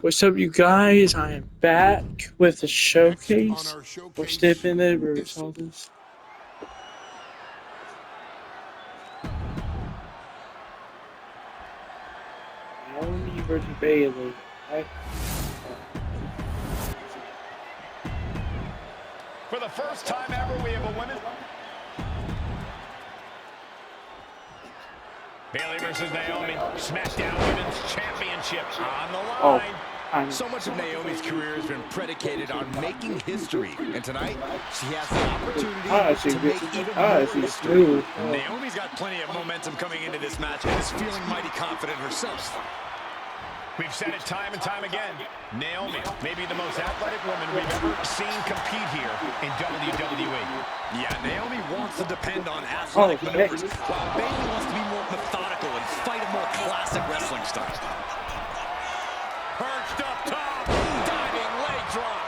What's up, you guys? I am back with the showcase. We're stepping it, we're this. Naomi versus Bailey. For the first time ever, we have a women. Bailey versus Naomi, SmackDown Women's Championship on the line. So much of Naomi's career has been predicated on making history, and tonight she has the opportunity to make even more history. Naomi's got plenty of momentum coming into this match and is feeling mighty confident herself. We've said it time and time again. Naomi may be the most athletic woman we've ever seen compete here in WWE. Yeah, Naomi wants to depend on athletic maneuvers, while Bailey wants to be more methodical and fight a more classic wrestling style. Perched up top, diving leg drop.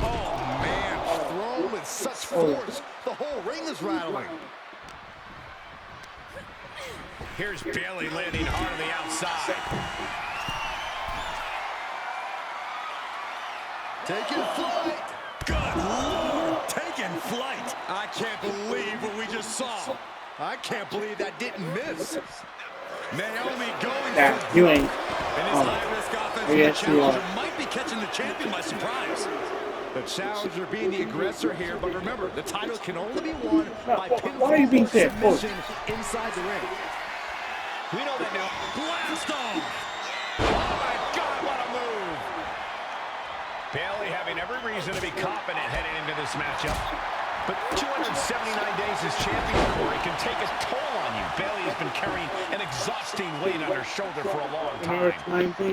Oh man, thrown with such force, the whole ring is rattling. Here's Bailey landing hard on the outside. Taking flight. Good Lord, taking flight. I can't believe what we just saw. I can't believe that didn't miss. Naomi going for you ain't. And his high-risk offensive challenger might be catching the champion by surprise. The challenger being the aggressor here, but remember, the title can only be won by pinfall submission inside the ring. We know that now. Blast off! Oh my God, what a move! Bailey having every reason to be confident heading into this matchup. But 279 days as champion, Corey, can take a toll on you. Bailey has been carrying an exhausting weight on her shoulder for a long time.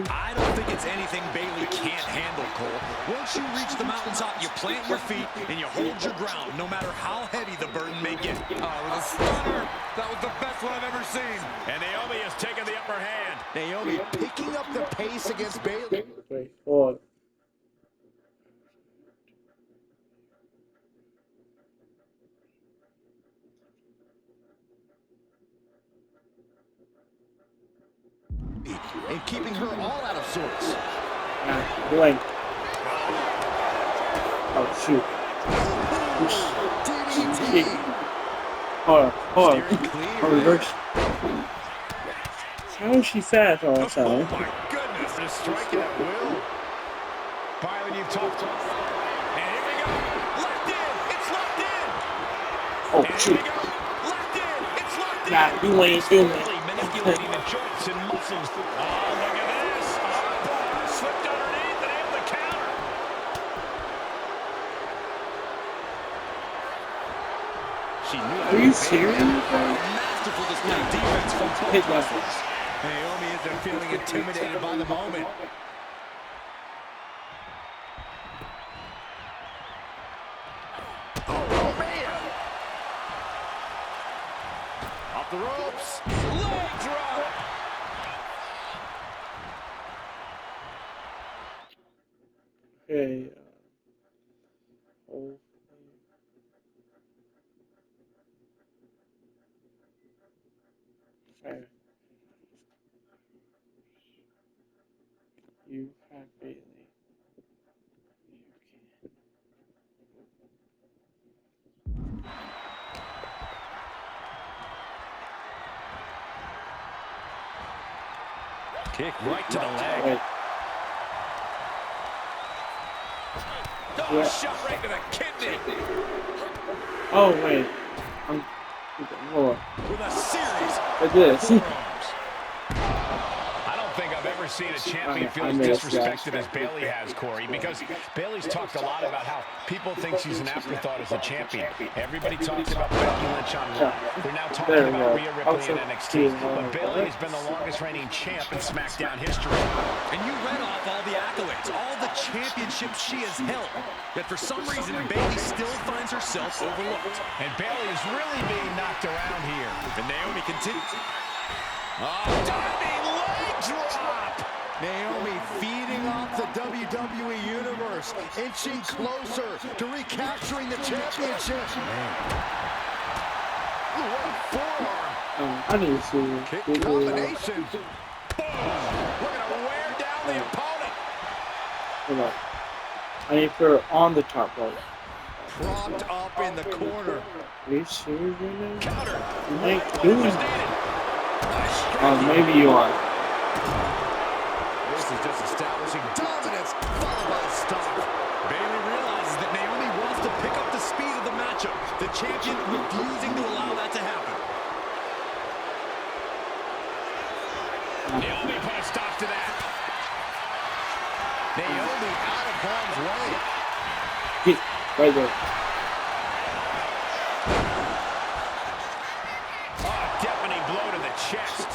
I don't think it's anything Bailey can't handle, Cole. Once you reach the mountaintop, you plant your feet and you hold your ground, no matter how heavy the burden may get. Oh, it was a stunner. That was the best one I've ever seen. And Naomi has taken the upper hand. Naomi picking up the pace against Bailey. And keeping her all out of sorts. Oh, shoot. DDT. Hold on. Reverse. How is she fast all the time? Oh my goodness, just striking at will. Byron, you've talked to us. And here we go. Locked in. It's locked in. Oh, and shoot. Here we go. Locked in. It's locked in. Nah, you ain't doing it. Manipulating the joints and muscles. Oh, look at this. Oh, slipped underneath and able to counter. She knew. Are you serious? Masterful display of defense from both wrestlers. Naomi isn't feeling intimidated by the moment. Oh, man. Off the ropes. Leg drop. Okay. Okay. You have Bailey. Kick right to the leg. Wait. Oh, shot right to the kidney. Oh, wait. Hold on. With a series Like this. forearms. I don't think I've ever seen a champion feel as disrespected as Bailey has, Corey, because Bailey's talked a lot about how people think she's an afterthought as a champion. Everybody talks about Becky Lynch on Raw. They're now talking about Rhea Ripley in NXT. But Bailey has been the longest reigning champ in SmackDown history. And you read off all the accolades, all the championships she has held. Yet for some reason, Bailey still finds herself overlooked. And Bailey is really being knocked around here. And Naomi continues. Oh, diving leg drop! Naomi feeding off the WWE Universe, inching closer to recapturing the championship. Man. Ooh, what a forearm. I need to see Kick combination. Boom. Looking to wear down the opponent. Hold on. I need to put her on the top rope. Propped up in the corner. Are you serious right now? Counter. You ain't doing it. Maybe you are. This is just establishing dominance, followed by a stop. Bayley realizes that Naomi wants to pick up the speed of the matchup. The champion refusing to allow that to happen. Naomi put a stop to that. Naomi out of harm's way. Right there. Oh, deafening blow to the chest.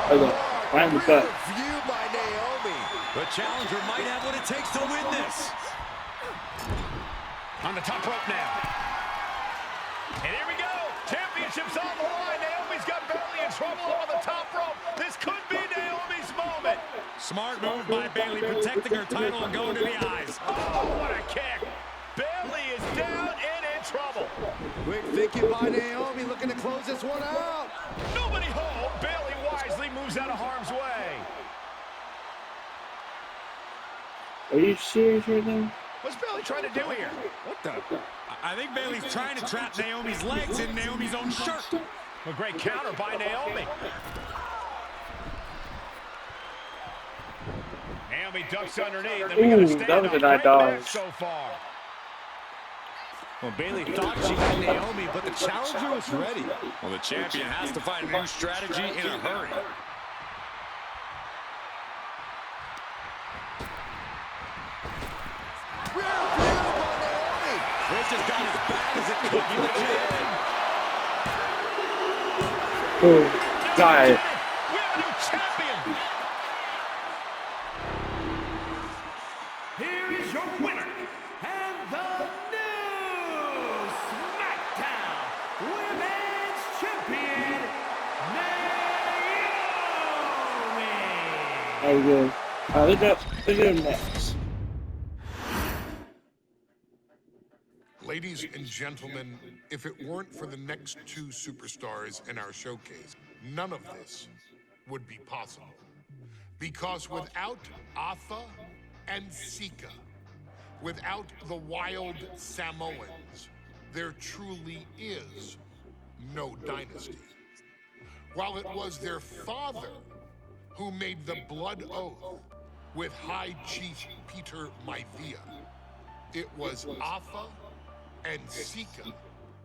Right there. Right in the gut. View by Naomi. The challenger might have what it takes to win this. On the top rope now. And here we go. Championship's on the line. Naomi's got Bayley in trouble on the top rope. This could be Naomi's moment. Smart move by Bayley, protecting her title and going to the eyes. Oh, what a kick. Bayley is down and in trouble. Quick thinking by Naomi, looking to close this one out. Nobody home. Bayley wisely moves out of harm's way. Are you serious right now? What's Bayley trying to do here? What the? I think Bayley's trying to trap Naomi's legs in Naomi's own shirt. A great counter by Naomi. Naomi ducks underneath. And we got a Ooh, that was a standoff. nice Great dodge. match so far. Well, Bayley thought she had Naomi, but the challenger was ready. Well, the champion has to find a new strategy in a hurry. This just got as bad as it could get. Oh, got it. We have a new champion. Here is your winner, and the new SmackDown Women's Champion, Naomi. Very good. Look at him next. Ladies and gentlemen, if it weren't for the next two superstars in our showcase, none of this would be possible. Because without Atha and Sika, without the Wild Samoans, there truly is no dynasty. While it was their father who made the blood oath with High Chief Peter Maivia, it was Atha and Sika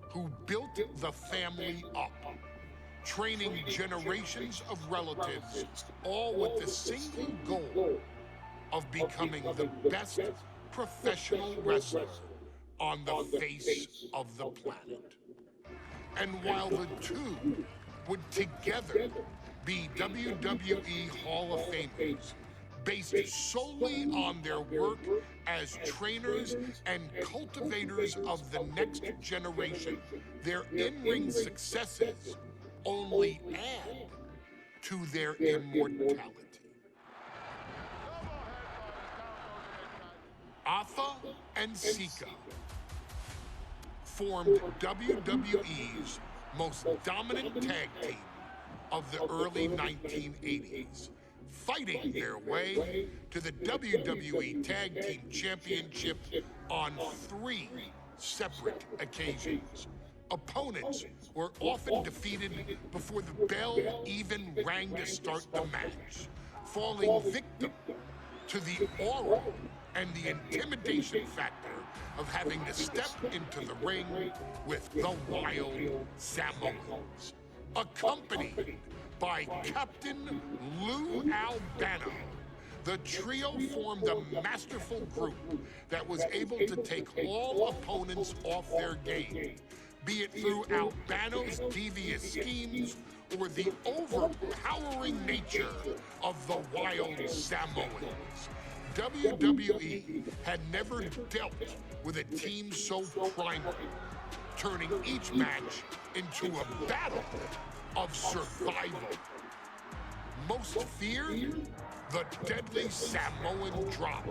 who built the family up, training generations of relatives, all with the single goal of becoming the best professional wrestler on the face of the planet. And while the two would together be WWE Hall of Famers, based solely on their work as trainers and cultivators of the next generation, their in-ring successes only add to their immortality. Atha and Sika formed WWE's most dominant tag team of the early 1980s, fighting their way to the WWE Tag Team Championship on 3 separate occasions. Opponents were often defeated before the bell even rang to start the match, falling victim to the aura and the intimidation factor of having to step into the ring with the Wild Samoans, accompanied by Captain Lou Albano. The trio formed a masterful group that was able to take all opponents off their game, be it through Albano's devious schemes or the overpowering nature of the Wild Samoans. WWE had never dealt with a team so primal, turning each match into a battle of survival. Most feared, the deadly Samoan drop,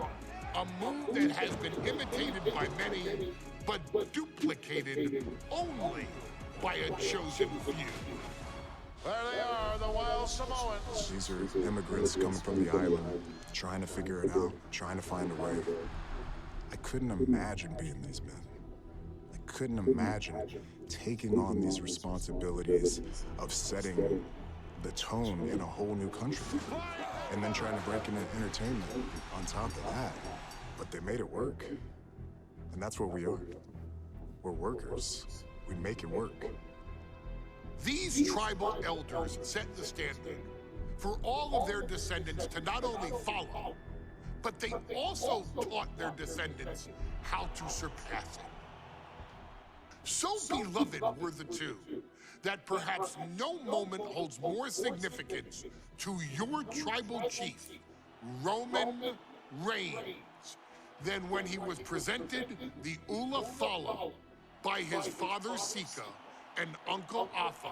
a move that has been imitated by many, but duplicated only by a chosen few. There they are, the Wild Samoans. These are immigrants coming from the island, trying to figure it out, trying to find a way. I couldn't imagine being these men. I couldn't imagine taking on these responsibilities of setting the tone in a whole new country, and then trying to break into entertainment on top of that. But they made it work. And that's what we are. We're workers. We make it work. These tribal elders set the standard for all of their descendants to not only follow, but they also taught their descendants how to surpass it. So beloved were the two that perhaps no moment holds more significance to your tribal chief, Roman Reigns, than when he was presented the Ula Fala by his father Sika and Uncle Afa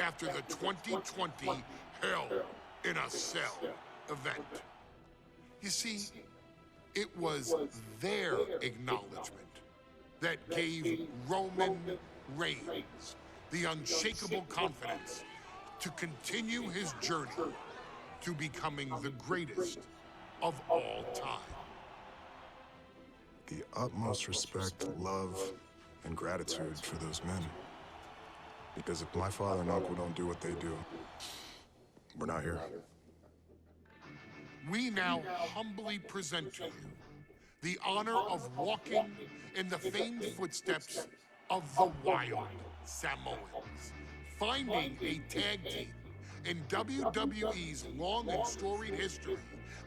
after the 2020 Hell in a Cell event. You see, it was their acknowledgement that gave Roman Reigns the unshakable confidence to continue his journey to becoming the greatest of all time. The utmost respect, love, and gratitude for those men. Because if my father and uncle don't do what they do, we're not here. We now humbly present to you the honor of walking in the famed footsteps of the Wild Samoans, finding a tag team in WWE's long and storied history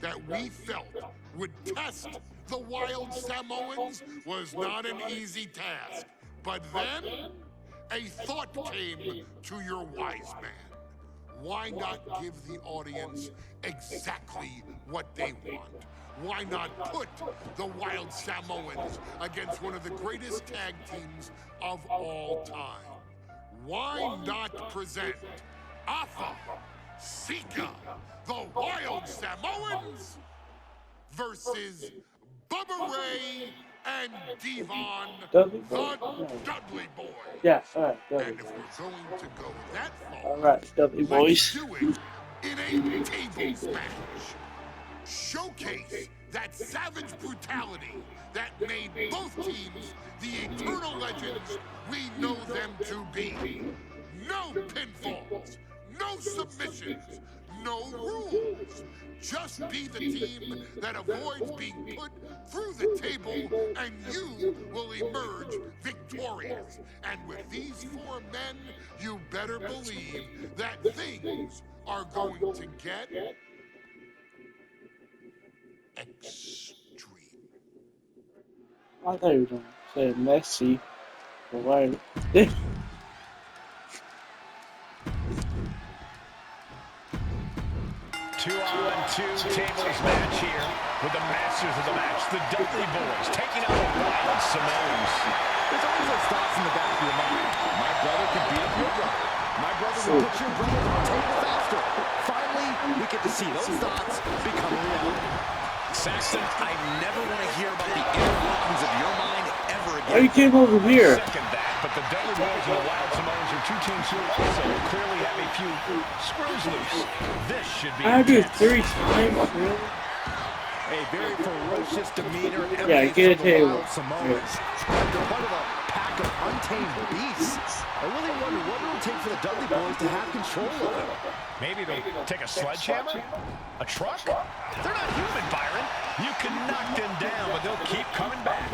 that we felt would test the Wild Samoans was not an easy task. But then, a thought came to your wise man. Why not give the audience exactly what they want? Why not put the Wild Samoans against one of the greatest tag teams of all time? Why not present Afa, Sika, the Wild Samoans versus Bubba Ray and Devon, Dudley the Boy? Dudley Boy. Yeah, alright, Dudley And if Boys. we're going to go that far, Alright, Dudley let's Boys. do it in a tables match. Showcase that savage brutality that made both teams the eternal legends we know them to be. No pinfalls, no submissions, no rules. Just be the team that avoids being put through the table, and you will emerge victorious. And with these four men, you better believe that things are going to get extreme. I thought you were going to say Messi. But why? 2-on-2 tables match here with the masters of the match, the Dudley Boys, taking on the Wild Samoans. There's always those thoughts in the back of your mind. My brother can beat up your brother. My brother will put your brother on the table faster. Finally, we get to see those thoughts become a reality. Saxton, I never want to hear about the inner workings of your mind ever again. Oh, you came over here. Second that, but the Dudley Boys and the Wild Samoans are two teams who also clearly have a few screws loose. This should be I do intense. 3 times, really? A very ferocious demeanor Yeah, emanates get a from the table. Wild Samoans. They're part of a pack of untamed beasts. I really wonder what it will take for the Dudley Boys to have control of them. Maybe they'll take a sledgehammer? A truck? They're not human, Byron. You can knock them down, but they'll keep coming back.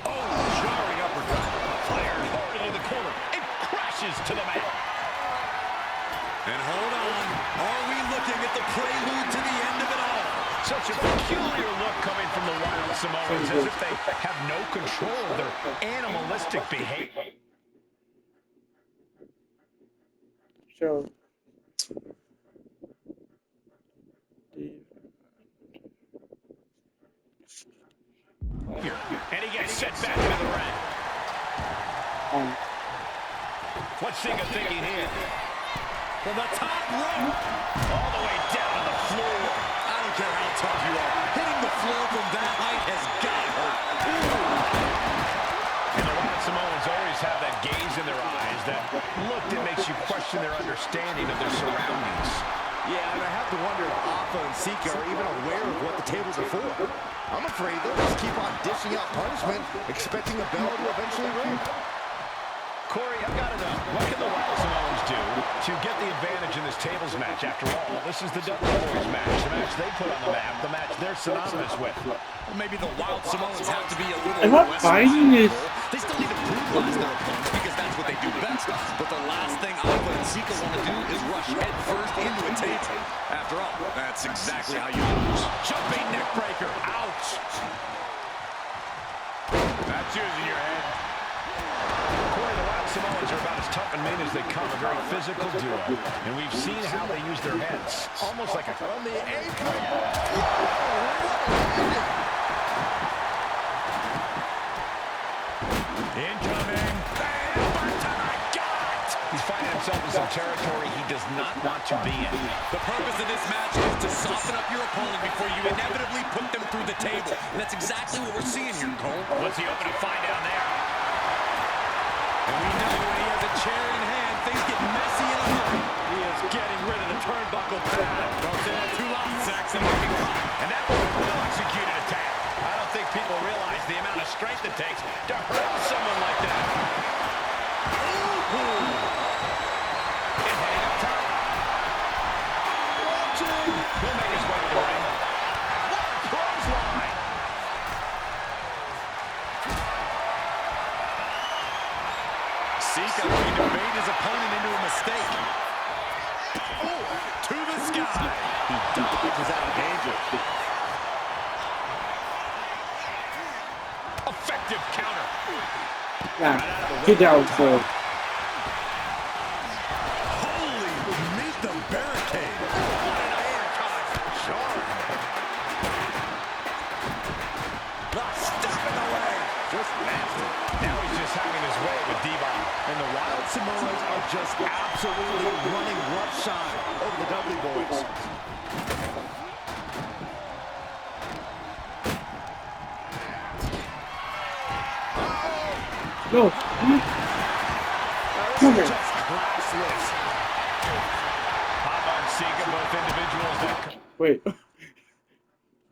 Oh, jarring uppercut. Fired hard into the corner. It crashes to the mat. And hold on, are we looking at the prelude to the end of it all? Such a peculiar look coming from the Wild Samoans, as if they have no control of their animalistic behavior. So, And he gets set back into the ring. What's Sika thinking here? From the top rope. All the way down to the floor. I don't care how tough you are. Hitting the floor from that height has got to hurt. And the Wild Samoans always have that gaze in their eyes, that look that makes you question their understanding of their surroundings. Yeah, and I have to wonder if Alpha and Sika are even aware of what the tables are for. I'm afraid they'll just keep on dishing out punishment, expecting a bell to eventually ring. Corey, I've got to know, what can the Wild Samoans do to get the advantage in this tables match? After all, this is the Dudley Boys match, the match they put on the map, the match they're synonymous with. Well, maybe the Wild Samoans have to be a little Am I less fighting this? They still need to brutalize their opponents because that's what they do best. But the last thing Alpha and Sika want to do is rush head first into a table. After all, that's exactly how you lose. Jumping neck breaker. Ouch. That's using your head. Corey, the Wild Samoans are about as tough and mean as they come, a very physical duo. And we've seen how they use their heads. Almost like a... On the apron. Incoming. He's finding himself in some territory he does not want to be in. The purpose of this match is to soften up your opponent before you inevitably put them through the table. And that's exactly what we're seeing here, Cole. What's he hoping to find down there? And we know when he has a chair in hand, things get messy in a hurry. He is getting rid of the turnbuckle pad. Don't say that too loud, Saxon. And that was a well-executed attack. I don't think people realize the amount of strength it takes to hurt someone like that. It headed up top. He'll make his way to the ring. What a clothesline. Sika looking to bait his opponent into a mistake. Oh, to the sky. He dodges out of danger. Effective counter. Nah, get down, bro. Holy, meet the barricade. What an overcut. Sharp. Step in the way. Just nasty. Now he's just having his way with D-Bomb. And the Wild Samoans are just absolutely running roughshod over the Dudley Boys. No. Come here. Just classless. Papa and Sika, both individuals that... Wait.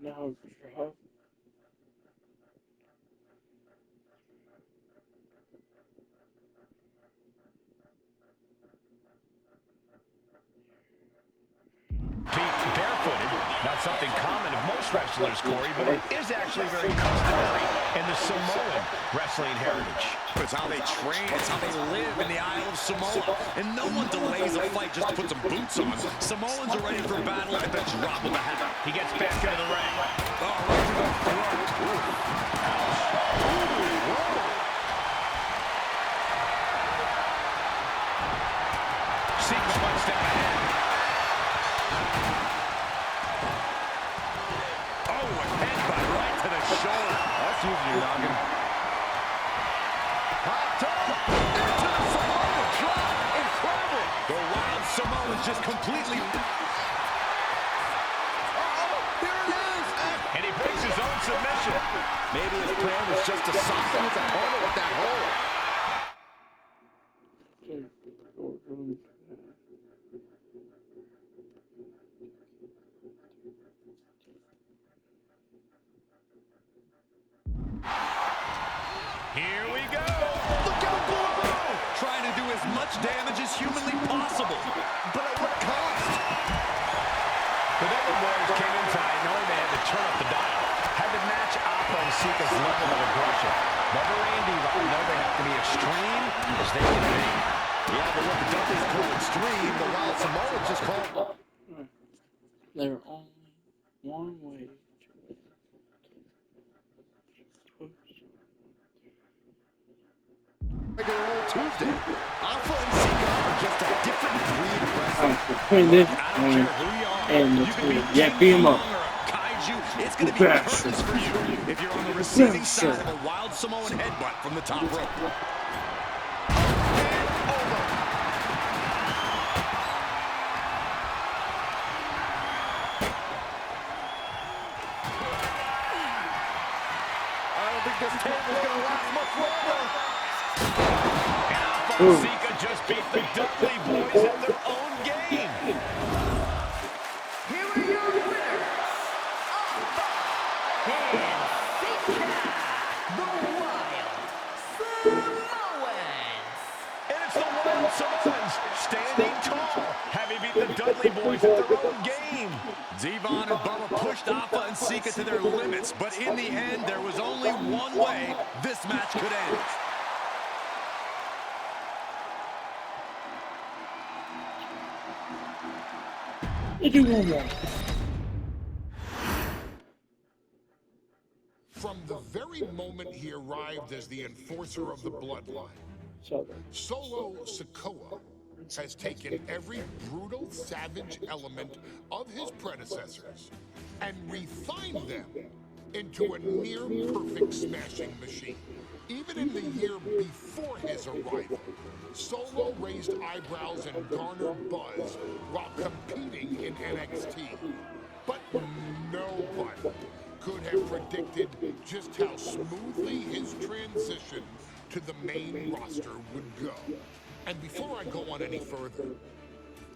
No, drop. Pete, barefooted, not something common of most wrestlers, Corey, but it is actually very customary in the Samoan wrestling heritage. It's how they train, it's how they live in the Isle of Samoa. And no one delays a fight just to put some boots on. Samoans are ready for battle at the drop of a hat. He gets back into the ring. Oh, right to the throat. Sika's one step ahead. Oh, a headbutt right to the shoulder. That's using your noggin. Hot top into the Samoan drop. Incredible. The Wild Samoans just completely... Here it is. And he breaks his own submission. Maybe his plan was just to soften his opponent with that hold. Here we go. Look out below! Trying to do as much damage as humanly possible. But at what cost? The Dudley Boys came in tonight knowing they had to turn up the dial. Had to match Alpha and Sika's level of aggression. Never Randy, but we know they have to be extreme as they can be. Yeah, but what the Dudleys call extreme, the Wild Samoans just call... There's only one way to Regular old Tuesday. Alpha and Sika are just a different breed of wrestling. between this one and the two. Yeah, beat him up. It's going to be curtains for you if you're on the receiving side of a Wild Samoan headbutt from the top rope. Up and over. think this table's going to last much longer. Ooh. Sika just beat the Dudley Boys at their own game. Here are your winners, Alpha and Sika, the Wild Samoans. And it's the Wild Samoans standing tall, having beat the Dudley Boys at their own game. Devon and Bubba pushed Alpha and Sika to their limits, but in the end, there was only one way this match could end. You do one more. From the very moment he arrived as the enforcer of the bloodline, So, Solo Sikoa has taken every brutal, savage element of his predecessors and refined them into a near-perfect smashing machine. Even in the year before his arrival, Solo raised eyebrows and garnered buzz while competing in NXT. But nobody could have predicted just how smoothly his transition to the main roster would go. And before I go on any further,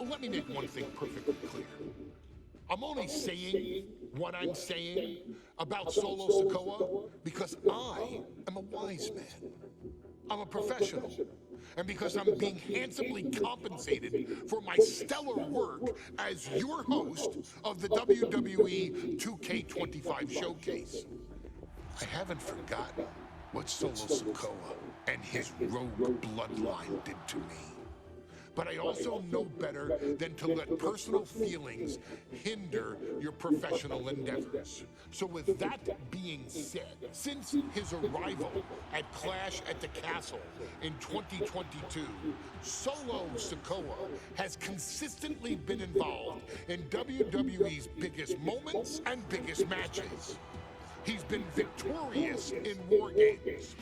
let me make one thing perfectly clear. I'm only saying what I'm saying about Solo Sikoa because I am a wise man. I'm a professional. And because I'm being handsomely compensated for my stellar work as your host of the WWE 2K25 Showcase. I haven't forgotten what Solo Sikoa and his rogue bloodline did to me. But I also know better than to let personal feelings hinder your professional endeavors. So with that being said, since his arrival at Clash at the Castle in 2022, Solo Sikoa has consistently been involved in WWE's biggest moments and biggest matches. He's been victorious in War Games.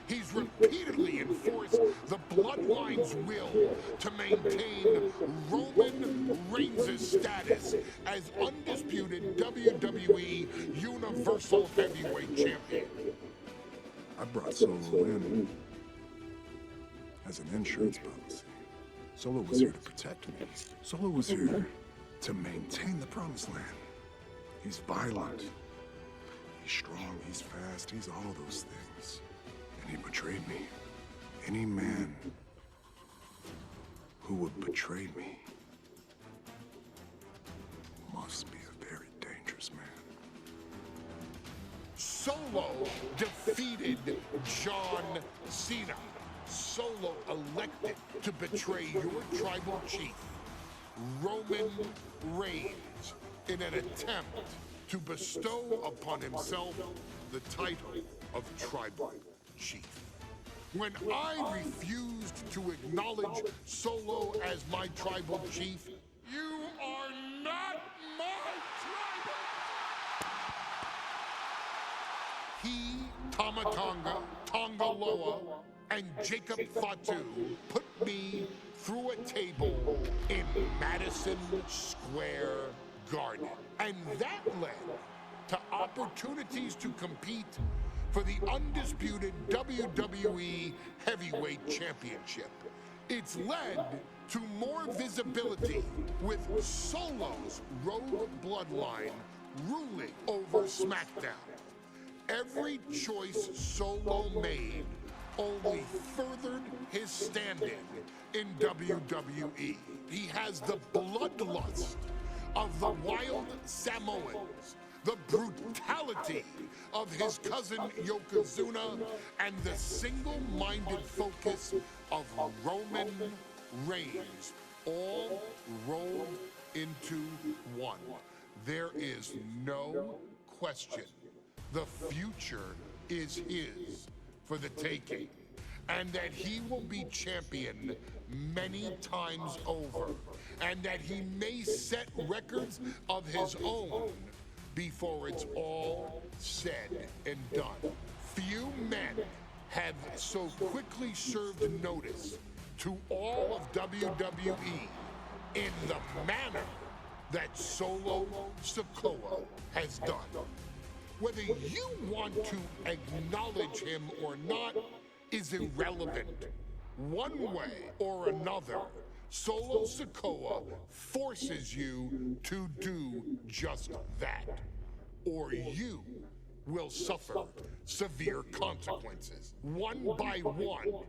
He's repeatedly enforced the Bloodline's will to maintain Roman Reigns' status as undisputed WWE Universal Heavyweight Champion. I brought Solo in as an insurance policy. Solo was here to protect me. Solo was here to maintain the promised land. He's violent. He's strong, he's fast, he's all those things. And he betrayed me. Any man who would betray me must be a very dangerous man. Solo defeated John Cena. Solo elected to betray your tribal chief, Roman Reigns, in an attempt to bestow upon himself the title of tribal chief. When I refused to acknowledge Solo as my tribal chief, you are not my tribal. He, Tamatonga, Tongaloa, and Jacob Fatu put me through a table in Madison Square Garden. And that led to opportunities to compete for the undisputed WWE Heavyweight Championship. It's led to more visibility with Solo's rogue bloodline ruling over SmackDown. Every choice Solo made only furthered his standing in WWE. He has the bloodlust of the Wild Samoans, the brutality of his cousin Yokozuna, and the single-minded focus of Roman Reigns, all rolled into one. There is no question. The future is his for the taking, and that he will be champion many times over, and that he may set records of his own before it's all said and done. Few men have so quickly served notice to all of WWE in the manner that Solo Sikoa has done. Whether you want to acknowledge him or not is irrelevant. One way or another, Solo Sikoa forces you to do just that, or you will suffer severe consequences. One by one,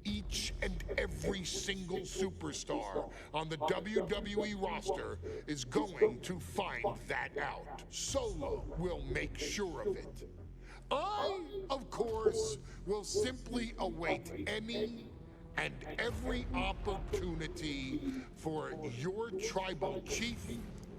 each and every single superstar on the WWE roster is going to find that out. Solo will make sure of it. I, of course, will simply await any and every opportunity for your tribal chief,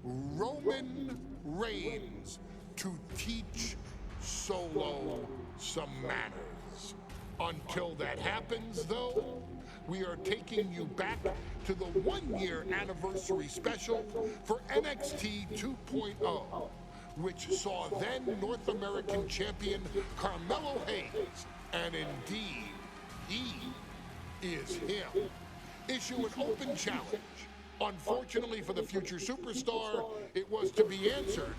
Roman Reigns, to teach Solo some manners. Until that happens, though, we are taking you back to the one-year anniversary special for NXT 2.0, which saw then North American champion Carmelo Hayes, and indeed, he is him, issue an open challenge. Unfortunately for the future superstar, it was to be answered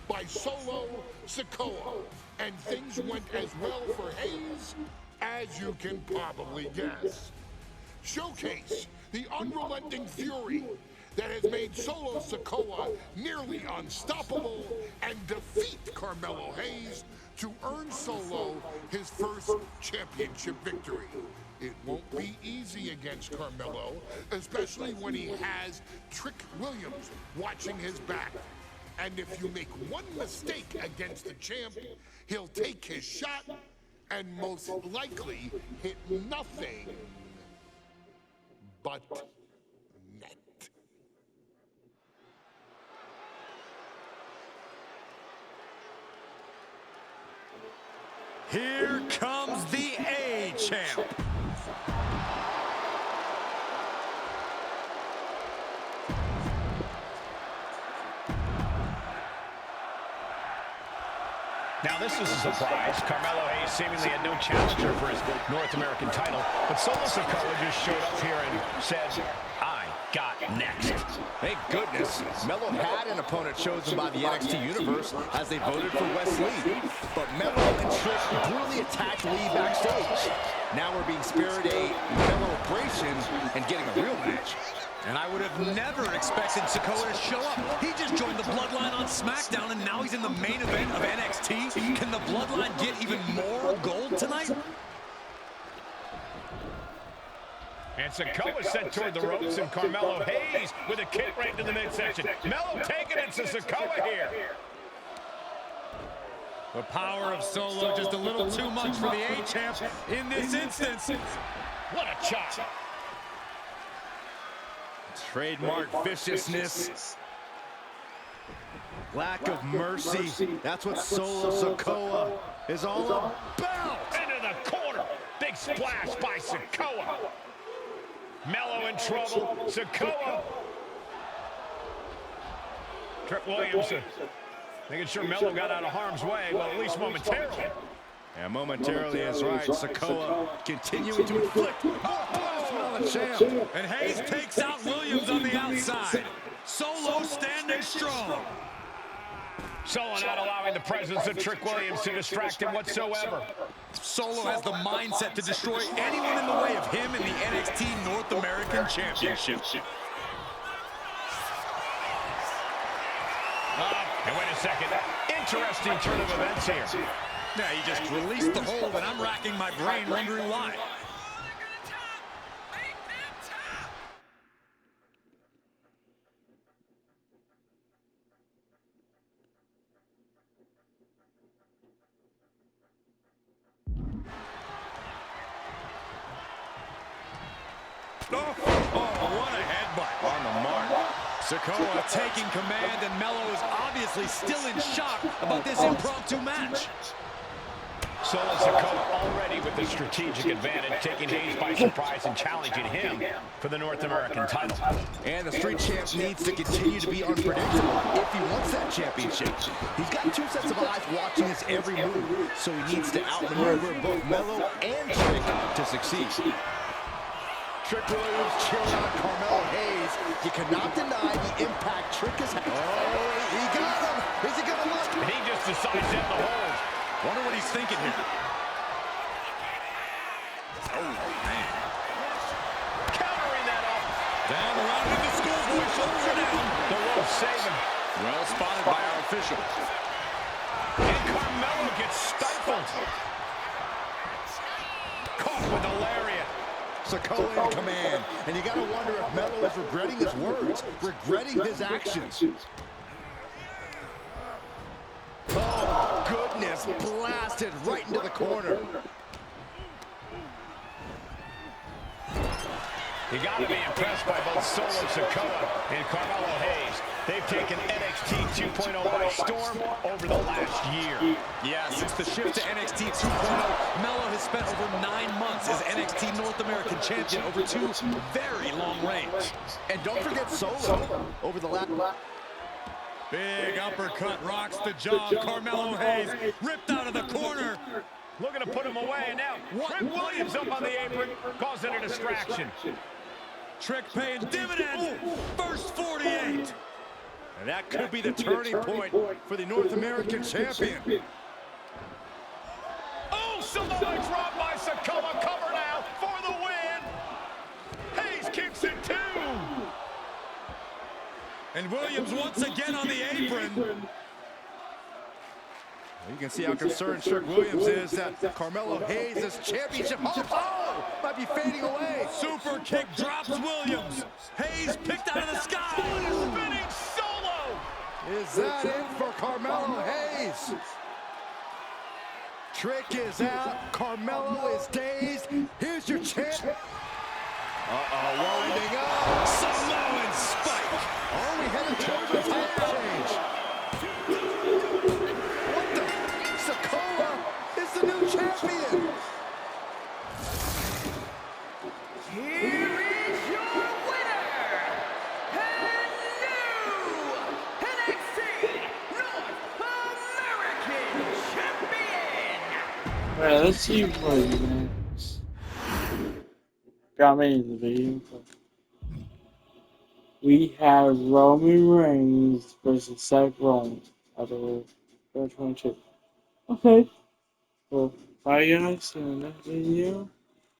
by Solo Sikoa, and things went as well for Hayes as you can probably guess. Showcase the unrelenting fury that has made Solo Sikoa nearly unstoppable and defeat Carmelo Hayes to earn Solo his first championship victory. It won't be easy against Carmelo, especially when he has Trick Williams watching his back. And if you make one mistake against the champ, he'll take his shot and most likely hit nothing but net. Here comes the A-Champ. Now this is a surprise. Carmelo Hayes seemingly had no challenger for his North American title, but Solo Sikoa just showed up here and said, I got next. Thank goodness. Melo had an opponent chosen by the NXT Universe as they voted for Wes Lee. But Melo and Trick brutally attacked Lee backstage. Now we're being spared a Melo-bration and getting a real match. And I would have never expected Sikoa to show up. He just joined the Bloodline on SmackDown, and now he's in the main event of NXT. Can the Bloodline get even more gold tonight? And Sikoa sent toward the ropes, and Carmelo Hayes with a kick right into the midsection. Melo taking it to Sikoa here. The power of Solo just a little too much for the A-Champ in this instance. What a chop. Trademark viciousness. Lack of mercy. That's what Solo Sikoa is all about. Into the corner. Big splash by Sikoa. Melo in trouble. Sikoa. Trick Williams making sure Melo got out of harm's way, well, at least momentarily. And momentarily is right. Sikoa continuing to inflict more punishment on the champ. And Hayes takes out Williams on the outside. Solo standing strong. Solo not allowing the presence of Trick Williams to distract him whatsoever. Solo has the mindset to destroy anyone in the way of him in the NXT North American Championship. And wait a second. Interesting turn of events here. Yeah, he just released the hold, and I'm racking my brain wondering why. Oh, what a headbutt. On the mark. Sikoa taking command, and Melo is obviously still in shock about this impromptu match. Solo Sikoa already with the strategic advantage, taking Hayes by surprise and challenging him for the North American title. And the Street Champ needs to continue to be unpredictable if he wants that championship. He's got two sets of eyes watching his every move, so he needs to outmaneuver both Melo and Trick to succeed. Trick Williams cheering on Carmelo Hayes. You cannot deny the impact Trick has had. Oh, he got him. Is he going to look? And he just decides to have the hold. Wonder what he's thinking here. Oh, man. Countering that off. Down around with the schoolboy. Shoulders are down. The rope saving. Well spotted by our official. And Carmelo gets stifled. Caught with a lariat. Sikoa in command. And you got to wonder if Melo is regretting his words, regretting his actions. Oh, goodness. Blasted right into the corner. You got to be impressed by both Solo Sikoa and Carmelo Hayes. They've taken NXT 2.0 by storm over the last year. Yeah, since the shift to NXT 2.0, Melo has spent over 9 months as NXT North American Champion over 2 very long reigns. And don't forget Solo over the last... Big uppercut rocks the jaw of Carmelo Hayes, ripped out of the corner. Looking to put him away, and now Trick Williams up on the apron, causing a distraction. Trick paying dividends, first 48. And that could be the turning point for the North American champion. Oh, Samoa drop by Sikoa, cover now for the win. Hayes kicks it too. And Williams once again on the apron. You can see how concerned Trick Williams is that Carmelo Hayes' championship hopes might be fading away. Super kick drops Williams. Hayes picked out of the sky. Spinning solo. Is that it for Carmelo Hayes? Trick is out. Carmelo is dazed. Here's your chance. Winding up. Samoan spike. Are we headed towards a title change? What the? Sikoa is the new champion. Here is your winner, and new NXT North American Champion. Alright, let's see what next. Got me in the video. We have Roman Reigns versus Seth Rollins at the 22. Okay. Well, bye guys, in the next video.